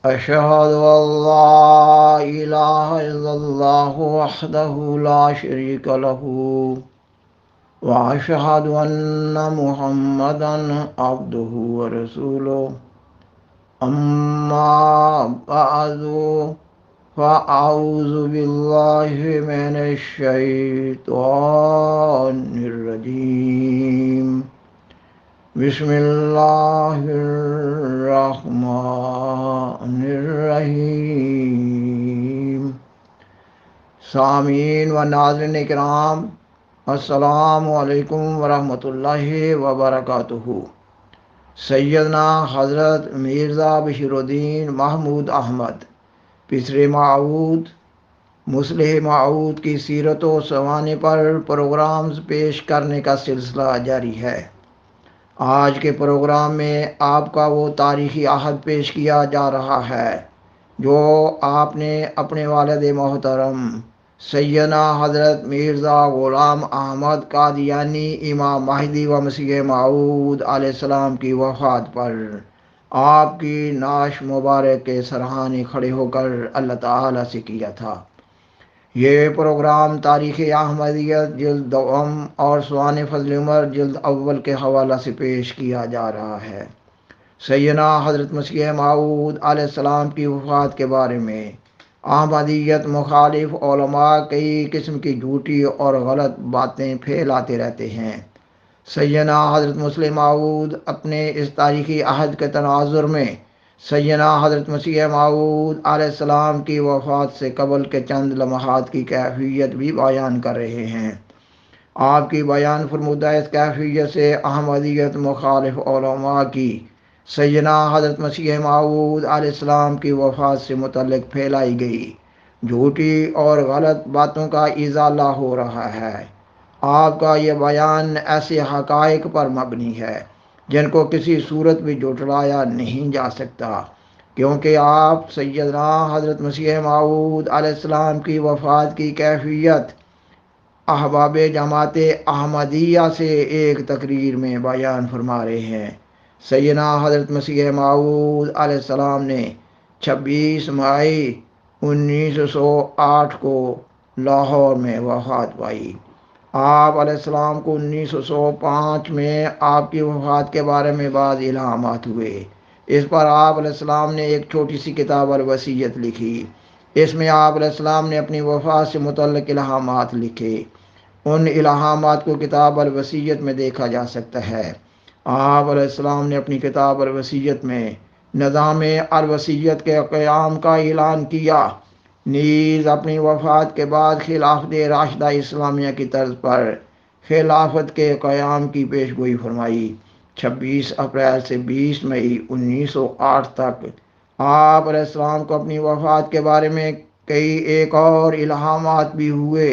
أشهد أن لا إله إلا الله وحده لا شريك له وأشهد أن محمدا عبده ورسوله أما بعد فأعوذ بالله من الشيطان الرجيم بسم اللہ الرحمن الرحیم۔ سامعین و ناظرین کرام، السلام علیکم ورحمۃ اللہ وبرکاتہ۔ سیدنا حضرت مرزا بشیر الدین محمود احمد پسر معود مصلح معود کی سیرت و سوانح پر پروگرامز پیش کرنے کا سلسلہ جاری ہے۔ آج کے پروگرام میں آپ کا وہ تاریخی عہد پیش کیا جا رہا ہے جو آپ نے اپنے والد محترم سیدنا حضرت مرزا غلام احمد قادیانی امام مہدی و مسیح موعود علیہ السلام کی وفات پر آپ کی نعش مبارک کے سرہانے کھڑے ہو کر اللہ تعالیٰ سے کیا تھا۔ یہ پروگرام تاریخ احمدیت جلد دوم اور سوانح فضل عمر جلد اول کے حوالہ سے پیش کیا جا رہا ہے۔ سیدنا حضرت مسیح موعود علیہ السلام کی وفات کے بارے میں احمدیت مخالف علماء کئی قسم کی جھوٹی اور غلط باتیں پھیلاتے رہتے ہیں۔ سیدنا حضرت مسیح موعود اپنے اس تاریخی عہد کے تناظر میں سیدنا حضرت مسیح موعود علیہ السلام کی وفات سے قبل کے چند لمحات کی کیفیت بھی بیان کر رہے ہیں۔ آپ کی بیان فرمودہ اس کیفیت سے احمدیت مخالف علماء کی سیدنا حضرت مسیح موعود علیہ السلام کی وفات سے متعلق پھیلائی گئی جھوٹی اور غلط باتوں کا ازالہ ہو رہا ہے۔ آپ کا یہ بیان ایسے حقائق پر مبنی ہے جن کو کسی صورت بھی جھٹلایا نہیں جا سکتا، کیونکہ آپ سیدنا حضرت مسیح موعود علیہ السلام کی وفات کی کیفیت احباب جماعت احمدیہ سے ایک تقریر میں بیان فرما رہے ہیں۔ سیدنا حضرت مسیح موعود علیہ السلام نے 26 مئی 1908 کو لاہور میں وفات پائی۔ آپ علیہ السلام کو 1905 میں آپ کی وفات کے بارے میں بعض الہامات ہوئے۔ اس پر آپ علیہ السلام نے ایک چھوٹی سی کتاب الوصیت لکھی۔ اس میں آپ علیہ السلام نے اپنی وفات سے متعلق الہامات لکھے۔ ان الہامات کو کتاب الوصیت میں دیکھا جا سکتا ہے۔ آپ علیہ السلام نے اپنی کتاب الوصیت میں نظام الوصیت کے قیام کا اعلان کیا، نیز اپنی وفات کے بعد خلافت راشدہ اسلامیہ کی طرز پر خلافت کے قیام کی پیشگوئی فرمائی۔ 26 اپریل سے 20 مئی 1908 تک آپ علیہ السلام کو اپنی وفات کے بارے میں کئی ایک اور الہامات بھی ہوئے۔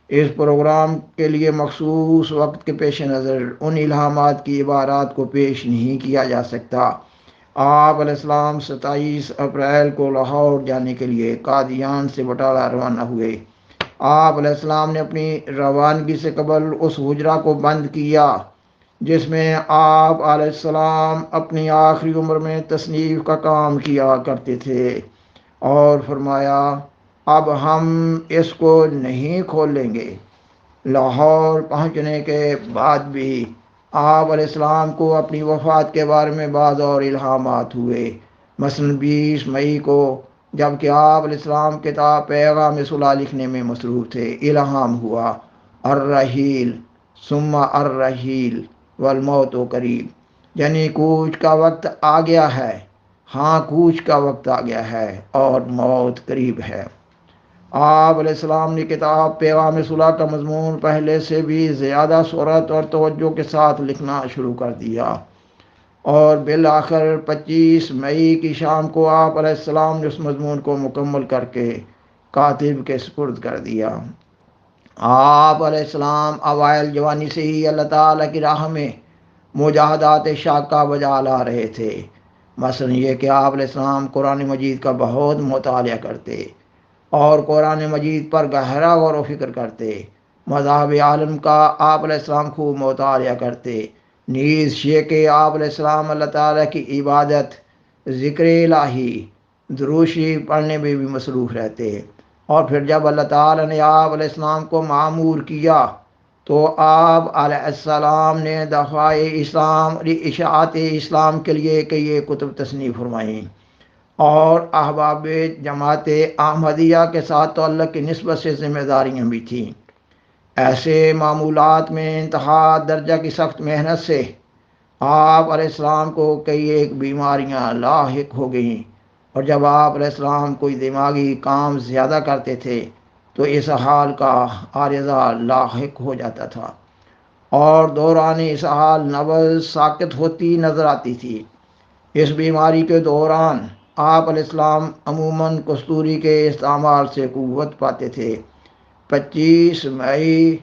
اس پروگرام کے لیے مخصوص وقت کے پیش نظر ان الہامات کی عبارات کو پیش نہیں کیا جا سکتا۔ آپ علیہ السلام 27 اپریل کو لاہور جانے کے لیے قادیان سے بٹالہ روانہ ہوئے۔ آپ علیہ السلام نے اپنی روانگی سے قبل اس حجرہ کو بند کیا جس میں آپ علیہ السلام اپنی آخری عمر میں تصنیف کا کام کیا کرتے تھے، اور فرمایا اب ہم اس کو نہیں کھولیں گے۔ لاہور پہنچنے کے بعد بھی آپ علیہ السلام کو اپنی وفات کے بارے میں بعض اور الہامات ہوئے۔ مثلاً 20 مئی کو جبکہ آپ علیہ السلام کتاب پیغام صلح لکھنے میں مصروف تھے، الہام ہوا الرحیل ثم الرحیل والموت قریب، یعنی کوچ کا وقت آ گیا ہے، ہاں کوچ کا وقت آ گیا ہے اور موت قریب ہے۔ آپ علیہ السلام نے کتاب پیغام صلح کا مضمون پہلے سے بھی زیادہ سرعت اور توجہ کے ساتھ لکھنا شروع کر دیا، اور بالآخر 25 مئی کی شام کو آپ علیہ السلام نے اس مضمون کو مکمل کر کے کاتب کے سپرد کر دیا۔ آپ علیہ السلام اوائل جوانی سے ہی اللہ تعالیٰ کی راہ میں مجاہدات شاقہ بجا لا رہے تھے۔ مثلا یہ کہ آپ علیہ السلام قرآن مجید کا بہت مطالعہ کرتے اور قرآن مجید پر گہرا غور و فکر کرتے۔ مذہب عالم کا آپ علیہ السلام خوب مطالعہ کرتے، نیز یہ کہ آپ علیہ السلام اللہ تعالیٰ کی عبادت، ذکر الہی، دروشی پڑھنے میں بھی مصروف رہتے۔ اور پھر جب اللہ تعالیٰ نے آپ علیہ السلام کو معمور کیا تو آپ علیہ السلام نے دفاع اسلام اشاعت اسلام کے لیے کئی کتب تصنیف فرمائیں اور احباب جماعت احمدیہ کے ساتھ تعلق کی نسبت سے ذمہ داریاں بھی تھیں۔ ایسے معمولات میں انتہا درجہ کی سخت محنت سے آپ علیہ السلام کو کئی ایک بیماریاں لاحق ہو گئیں، اور جب آپ علیہ السلام کوئی دماغی کام زیادہ کرتے تھے تو اس حال کا عارضہ لاحق ہو جاتا تھا اور دوران اس حال نبض ساکت ہوتی نظر آتی تھی۔ اس بیماری کے دوران آپ علیہ السلام عموماً کستوری کے استعمال سے قوت پاتے تھے۔ 25 مئی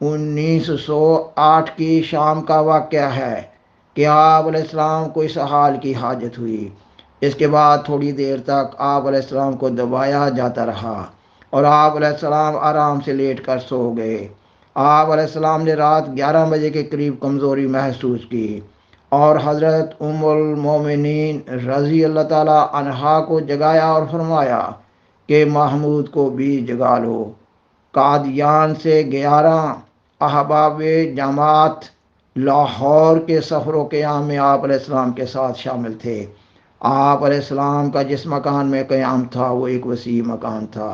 1908 کی شام کا واقعہ ہے کہ آپ علیہ السلام کو اس حال کی حاجت ہوئی۔ اس کے بعد تھوڑی دیر تک آپ علیہ السلام کو دبایا جاتا رہا اور آپ علیہ السلام آرام سے لیٹ کر سو گئے۔ آپ علیہ السلام نے رات 11 بجے کے قریب کمزوری محسوس کی اور حضرت ام المومنین رضی اللہ تعالی عنہا کو جگایا اور فرمایا کہ محمود کو بھی جگا لو۔ قادیان سے 11 احباب جماعت لاہور کے سفر و قیام میں آپ علیہ السلام کے ساتھ شامل تھے۔ آپ علیہ السلام کا جس مکان میں قیام تھا وہ ایک وسیع مکان تھا۔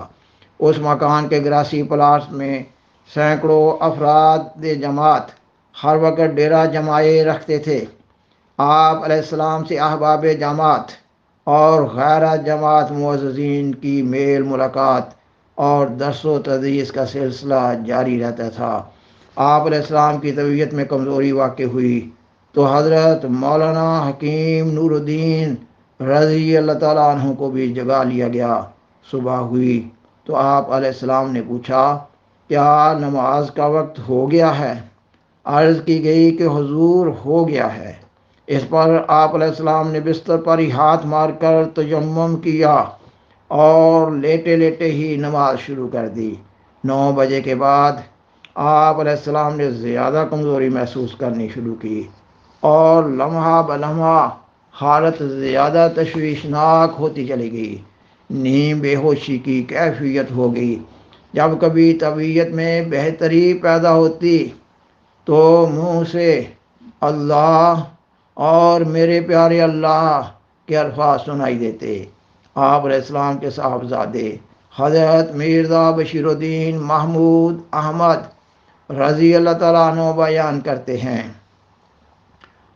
اس مکان کے گراسی پلاٹ میں سینکڑوں افراد جماعت ہر وقت ڈیرا جمائے رکھتے تھے۔ آپ علیہ السلام سے احباب جماعت اور غیر جماعت معززین کی میل ملاقات اور درس و تدریس کا سلسلہ جاری رہتا تھا۔ آپ علیہ السلام کی طبیعت میں کمزوری واقع ہوئی تو حضرت مولانا حکیم نور الدین رضی اللہ تعالیٰ عنہ کو بھی جگا لیا گیا۔ صبح ہوئی تو آپ علیہ السلام نے پوچھا کیا نماز کا وقت ہو گیا ہے؟ عرض کی گئی کہ حضور ہو گیا ہے۔ اس پر آپ علیہ السلام نے بستر پر ہی ہاتھ مار کر تیمم کیا اور لیٹے لیٹے ہی نماز شروع کر دی۔ 9 بجے کے بعد آپ علیہ السلام نے زیادہ کمزوری محسوس کرنی شروع کی اور لمحہ بلمحہ حالت زیادہ تشویشناک ہوتی چلی گئی۔ نیم بے ہوشی کی کیفیت ہو گئی۔ جب کبھی طبیعت میں بہتری پیدا ہوتی تو منہ سے اللہ اور میرے پیارے اللہ کے الفاظ سنائی دیتے۔ آپ علیہ السلام کے صاحبزادے حضرت مرزا بشیر الدین محمود احمد رضی اللہ تعالیٰ عنہ بیان کرتے ہیں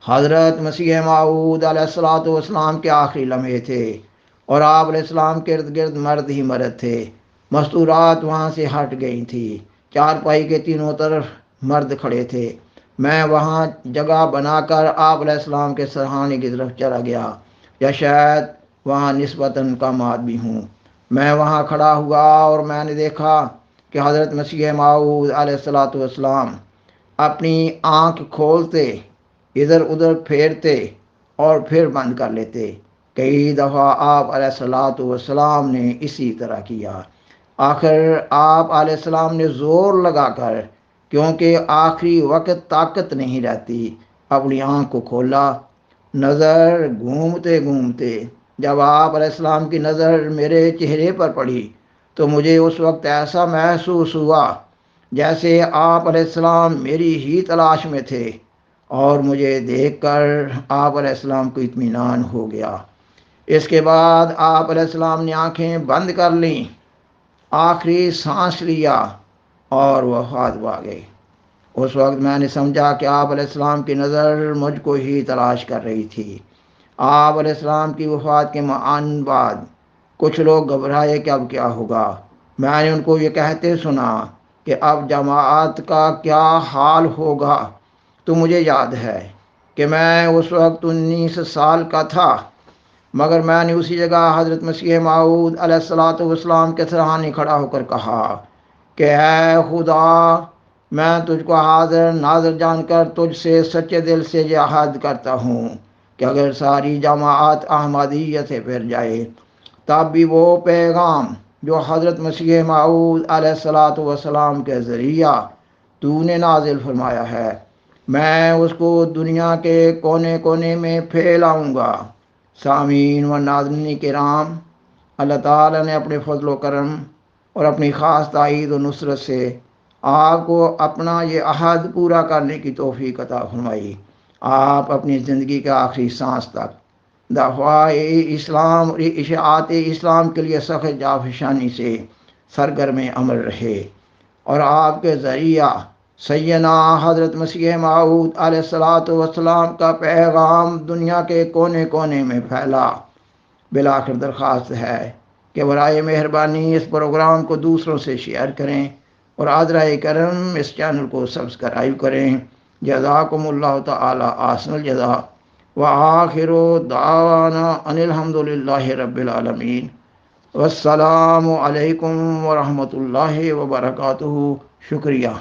حضرت مسیح موعود علیہ الصلوۃ والسلام کے آخری لمحے تھے اور آپ علیہ السلام کے ارد گرد مرد ہی مرد تھے۔ مستورات وہاں سے ہٹ گئی تھی۔ چارپائی کے تینوں طرف مرد کھڑے تھے۔ میں وہاں جگہ بنا کر آپ علیہ السلام کے سرہانے کی طرف چلا گیا، یا شاید وہاں نسبتاً کم آدمی ہوں۔ میں وہاں کھڑا ہوا اور میں نے دیکھا کہ حضرت مسیح موعود علیہ الصلوۃ والسلام اپنی آنکھ کھولتے، ادھر ادھر پھیرتے اور پھر بند کر لیتے۔ کئی دفعہ آپ علیہ الصلوۃ والسلام نے اسی طرح کیا۔ آخر آپ علیہ السلام نے زور لگا کر، کیونکہ آخری وقت طاقت نہیں رہتی، اپنی آنکھ کو کھولا۔ نظر گھومتے گھومتے جب آپ علیہ السلام کی نظر میرے چہرے پر پڑی تو مجھے اس وقت ایسا محسوس ہوا جیسے آپ علیہ السلام میری ہی تلاش میں تھے، اور مجھے دیکھ کر آپ علیہ السلام کو اطمینان ہو گیا۔ اس کے بعد آپ علیہ السلام نے آنکھیں بند کر لیں، آخری سانس لیا اور وفات پا گئے۔ اس وقت میں نے سمجھا کہ آپ علیہ السلام کی نظر مجھ کو ہی تلاش کر رہی تھی۔ آپ علیہ السلام کی وفات کے معان بعد کچھ لوگ گھبرائے کہ اب کیا ہوگا۔ میں نے ان کو یہ کہتے سنا کہ اب جماعت کا کیا حال ہوگا۔ تو مجھے یاد ہے کہ میں اس وقت 19 سال کا تھا، مگر میں نے اسی جگہ حضرت مسیح موعود علیہ الصلوۃ والسلام کے سرہانے کھڑا ہو کر کہا کہ اے خدا، میں تجھ کو حاضر ناظر جان کر تجھ سے سچے دل سے یہ عہد کرتا ہوں کہ اگر ساری جماعت احمدیہ سے پھر جائے تب بھی وہ پیغام جو حضرت مسیح موعود علیہ الصلوۃ والسلام کے ذریعہ تو نے نازل فرمایا ہے، میں اس کو دنیا کے کونے کونے میں پھیلاؤں گا۔ سامعین و ناظرین کرام، اللہ تعالیٰ نے اپنے فضل و کرم اور اپنی خاص تائید و نصرت سے آپ کو اپنا یہ عہد پورا کرنے کی توفیق عطا فرمائی۔ آپ اپنی زندگی کے آخری سانس تک دفاع اسلام اور اشاعت اسلام کے لیے سخت جافشانی سے سرگرم عمل رہے، اور آپ کے ذریعہ سیدنا حضرت مسیح موعود علیہ الصلوۃ والسلام کا پیغام دنیا کے کونے کونے میں پھیلا۔ بالآخر درخواست ہے کہ برائے مہربانی اس پروگرام کو دوسروں سے شیئر کریں اور عذرائے کرم اس چینل کو سبسکرائب کریں۔ جزاکم اللہ تعالی احسن الجزاء، وآخر دعوانا ان الحمد للہ رب العالمین، والسلام علیکم ورحمۃ اللہ وبرکاتہ۔ شکریہ۔